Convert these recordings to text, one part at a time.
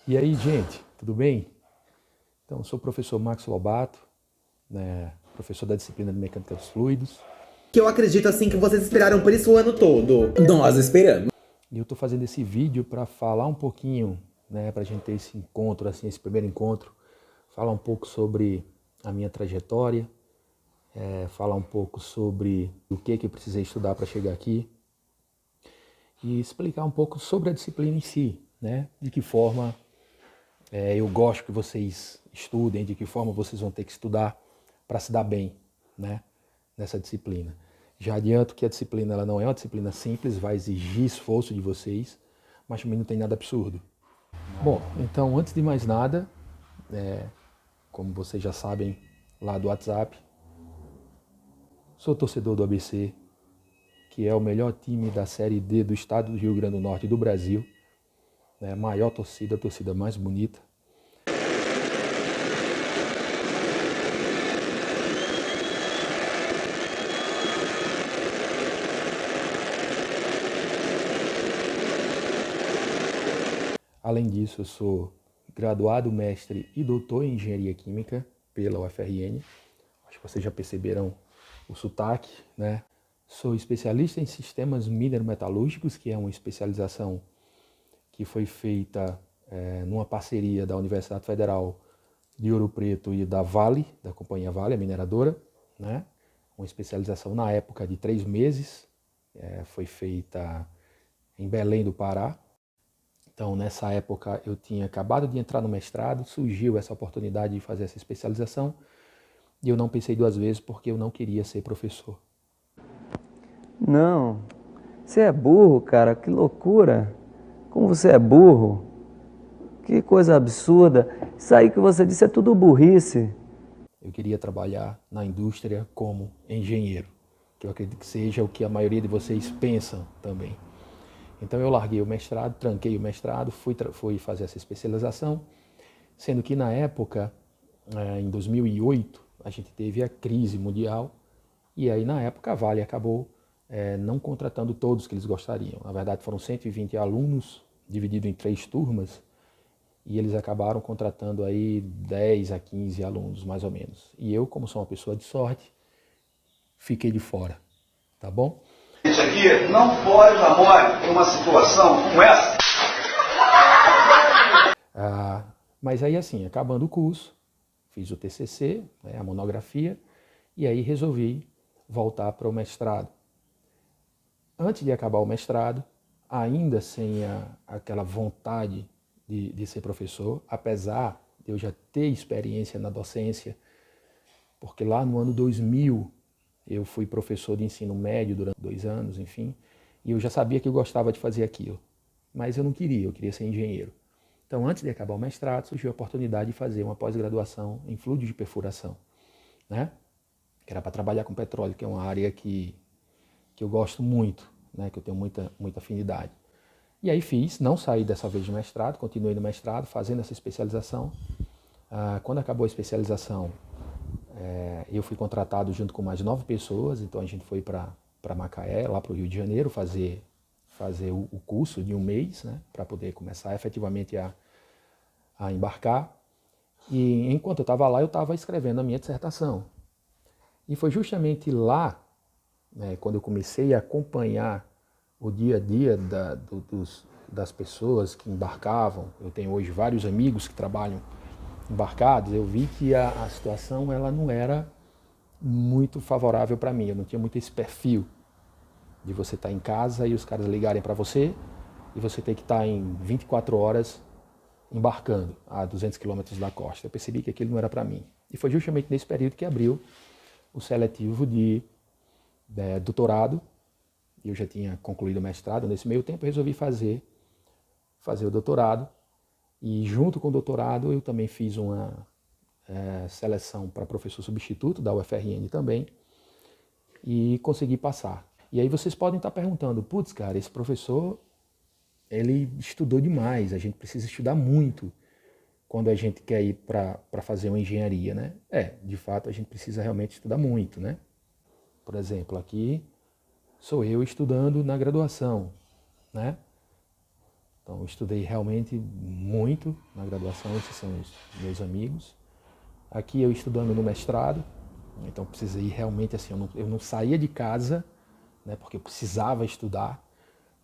E aí, gente, tudo bem? Então, eu sou o professor Max Lobato, né, professor da disciplina de Mecânica dos Fluidos, Que eu acredito assim que vocês esperaram por isso o ano todo. Nós esperamos. e eu estou fazendo esse vídeo para falar um pouquinho, né, para a gente ter esse encontro, assim, esse primeiro encontro, falar um pouco sobre a minha trajetória, falar um pouco sobre o que eu precisei estudar para chegar aqui e explicar um pouco sobre a disciplina em si, né, de que forma eu gosto que vocês estudem, de que forma vocês vão ter que estudar para se dar bem, né, nessa disciplina. Já adianto que a disciplina ela não é uma disciplina simples, vai exigir esforço de vocês, mas também não tem nada absurdo. Bom, então antes de mais nada, como vocês já sabem lá do WhatsApp, sou torcedor do ABC, que é o melhor time da Série D do estado do Rio Grande do Norte e do Brasil, né, maior torcida, a torcida mais bonita. Além disso, eu sou graduado, mestre e doutor em Engenharia Química pela UFRN. Acho que vocês já perceberam o sotaque, né? Sou especialista em sistemas minerometalúrgicos, que é uma especialização que foi feita numa parceria da Universidade Federal de Ouro Preto e da Vale, da companhia Vale, a mineradora, né? Uma especialização na época de 3 meses, foi feita em Belém do Pará. Então, nessa época, eu tinha acabado de entrar no mestrado, surgiu essa oportunidade de fazer essa especialização e eu não pensei duas vezes porque eu não queria ser professor. Não, você é burro, cara, que loucura. Como você é burro? Que coisa absurda. Isso aí que você disse é tudo burrice. Eu queria trabalhar na indústria como engenheiro, que eu acredito que seja o que a maioria de vocês pensam também. Então eu larguei o mestrado, tranquei o mestrado, fui fazer essa especialização, sendo que na época, em 2008, a gente teve a crise mundial e aí na época a Vale acabou não contratando todos que eles gostariam. Na verdade foram 120 alunos, dividido em 3 turmas, e eles acabaram contratando aí 10 a 15 alunos, mais ou menos. E eu, como sou uma pessoa de sorte, fiquei de fora, tá bom? Isso aqui não pode dar mole em uma situação como essa. Mas aí assim, acabando o curso, fiz o TCC, né, a monografia, e aí resolvi voltar para o mestrado. Antes de acabar o mestrado, ainda sem aquela vontade de ser professor, apesar de eu já ter experiência na docência, porque lá no ano 2000 eu fui professor de ensino médio durante 2 anos, enfim, e eu já sabia que eu gostava de fazer aquilo, mas eu queria ser engenheiro. Então, antes de acabar o mestrado, surgiu a oportunidade de fazer uma pós-graduação em fluido de perfuração, né? Que era para trabalhar com petróleo, que é uma área que eu gosto muito, né? Que eu tenho muita afinidade. E aí fiz, não saí dessa vez de mestrado, continuei no mestrado, fazendo essa especialização. Quando acabou a especialização, eu fui contratado junto com mais 9 pessoas, então a gente foi para Macaé, lá para o Rio de Janeiro, fazer o curso de 1 mês, né, para poder começar efetivamente a embarcar. E enquanto eu estava lá, eu estava escrevendo a minha dissertação. E foi justamente lá, né, quando eu comecei a acompanhar o dia a dia das pessoas que embarcavam. Eu tenho hoje vários amigos que trabalham embarcados. Eu vi que a situação ela não era muito favorável para mim. Eu não tinha muito esse perfil de você estar em casa e os caras ligarem para você e você ter que estar em 24 horas embarcando a 200 quilômetros da costa. Eu percebi que aquilo não era para mim. E foi justamente nesse período que abriu o seletivo de doutorado. Eu já tinha concluído o mestrado. Nesse meio tempo eu resolvi fazer o doutorado. E junto com o doutorado eu também fiz uma seleção para professor substituto da UFRN também. E consegui passar. E aí vocês podem estar perguntando, putz, cara, esse professor, ele estudou demais, a gente precisa estudar muito quando a gente quer ir para fazer uma engenharia, né? De fato, a gente precisa realmente estudar muito, né? Por exemplo, aqui sou eu estudando na graduação, né? Então, eu estudei realmente muito na graduação, esses são os meus amigos. Aqui eu estudando no mestrado, então precisei realmente, assim, eu não saía de casa, né, porque eu precisava estudar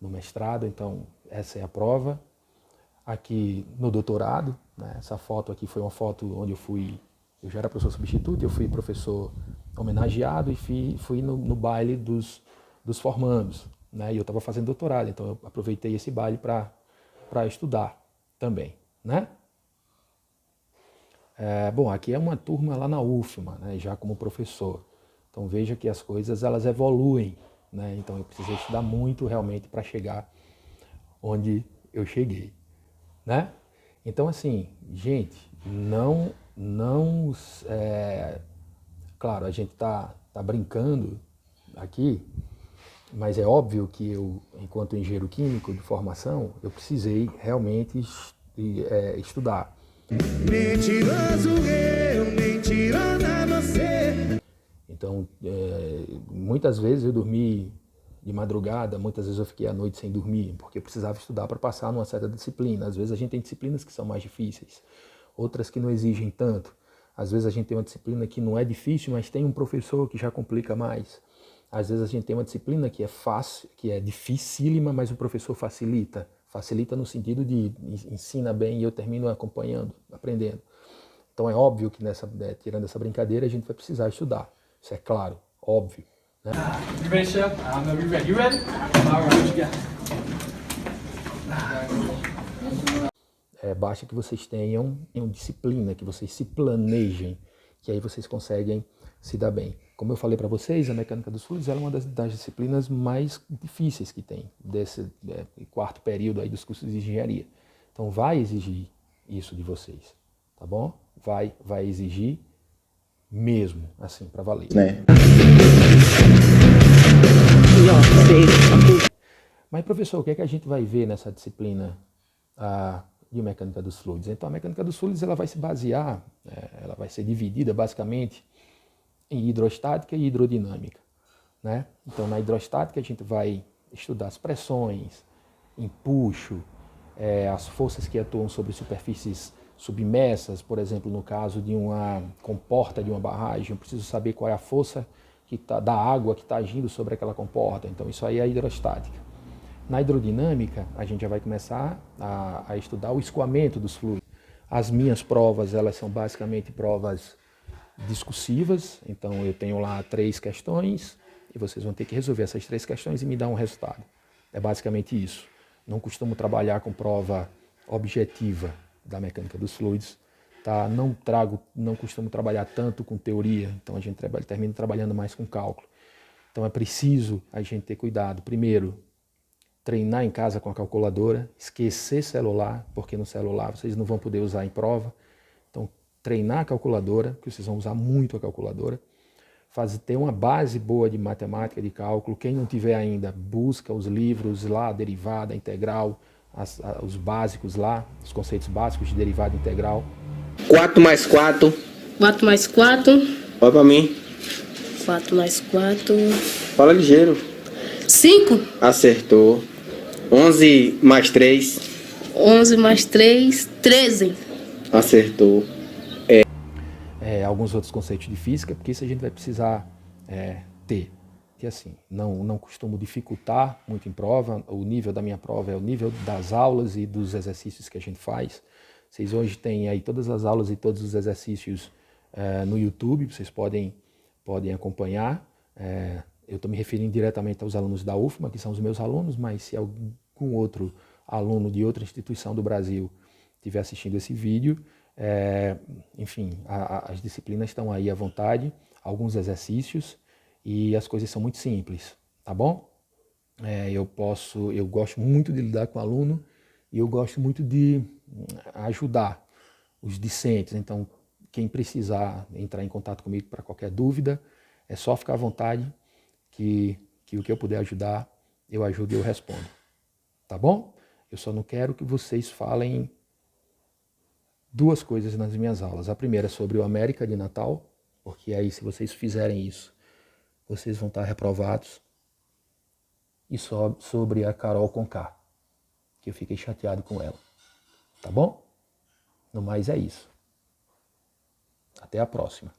no mestrado, então essa é a prova. Aqui no doutorado, né, essa foto aqui foi uma foto onde eu já era professor substituto, eu fui professor homenageado e fui no baile dos formandos, né, e eu estava fazendo doutorado, então eu aproveitei esse baile para estudar também, né? Bom, aqui é uma turma lá na UFMA, né, já como professor. Então veja que as coisas elas evoluem, né? Então eu precisei estudar muito realmente para chegar onde eu cheguei, né? Então assim, gente, claro, a gente tá brincando aqui, mas é óbvio que eu, enquanto engenheiro químico de formação, eu precisei realmente estudar. Mentiroso eu, mentirosa você. Então, muitas vezes eu dormi de madrugada, muitas vezes eu fiquei a noite sem dormir, porque eu precisava estudar para passar numa certa disciplina. Às vezes a gente tem disciplinas que são mais difíceis, outras que não exigem tanto. Às vezes a gente tem uma disciplina que não é difícil, mas tem um professor que já complica mais. Às vezes a gente tem uma disciplina que é fácil, que é dificílima, mas o professor facilita. Facilita no sentido de ensina bem e eu termino acompanhando, aprendendo. Então é óbvio que tirando essa brincadeira, a gente vai precisar estudar. Isso é claro, óbvio. Né? You ready, chef? I'm gonna be ready. You ready? All right, what you got? Basta que vocês tenham disciplina, que vocês se planejem, que aí vocês conseguem se dar bem. Como eu falei para vocês, a mecânica dos fluidos é uma das disciplinas mais difíceis que tem, desse quarto período aí dos cursos de engenharia. Então vai exigir isso de vocês, tá bom? Vai exigir mesmo, assim, para valer. Né? Mas, professor, o que é que a gente vai ver nessa disciplina de mecânica dos fluidos? Então, a mecânica dos fluidos ela vai se basear, ela vai ser dividida basicamente em hidrostática e hidrodinâmica, né? Então, na hidrostática a gente vai estudar as pressões, empuxo, as forças que atuam sobre superfícies submersas, por exemplo, no caso de uma comporta de uma barragem, eu preciso saber qual é a força da água que está agindo sobre aquela comporta. Então, isso aí é a hidrostática. Na hidrodinâmica, a gente já vai começar a estudar o escoamento dos fluidos. As minhas provas, elas são basicamente provas discursivas, então eu tenho lá 3 questões e vocês vão ter que resolver essas 3 questões e me dar um resultado. É basicamente isso. Não costumo trabalhar com prova objetiva da mecânica dos fluidos, tá? Não costumo trabalhar tanto com teoria, então a gente termina trabalhando mais com cálculo. Então é preciso a gente ter cuidado. Primeiro, treinar em casa com a calculadora, esquecer celular, porque no celular vocês não vão poder usar em prova. Então, treinar a calculadora, porque vocês vão usar muito a calculadora. Ter uma base boa de matemática, de cálculo. Quem não tiver ainda, busca os livros lá, derivada, integral, os básicos lá, os conceitos básicos de derivada integral. 4 mais 4. 4 mais 4. Olha pra mim. 4 mais 4. Fala ligeiro. 5. Acertou. 11 mais 3. 11 mais 3. 13. Acertou. Alguns outros conceitos de física, porque isso a gente vai precisar ter. Que assim, não costumo dificultar muito em prova, o nível da minha prova é o nível das aulas e dos exercícios que a gente faz. Vocês hoje têm aí todas as aulas e todos os exercícios no YouTube, vocês podem acompanhar. Eu estou me referindo diretamente aos alunos da UFMA, que são os meus alunos, mas se algum outro aluno de outra instituição do Brasil estiver assistindo esse vídeo, enfim, as disciplinas estão aí à vontade, alguns exercícios, e as coisas são muito simples, tá bom? Eu gosto muito de lidar com o aluno e eu gosto muito de ajudar os discentes. Então, quem precisar entrar em contato comigo para qualquer dúvida, é só ficar à vontade que o que eu puder ajudar, eu ajudo e eu respondo, tá bom? Eu só não quero que vocês falem 2 coisas nas minhas aulas. A primeira é sobre o América de Natal, porque aí se vocês fizerem isso, vocês vão estar reprovados. E sobre a Carol Conká, que eu fiquei chateado com ela. Tá bom? No mais é isso. Até a próxima.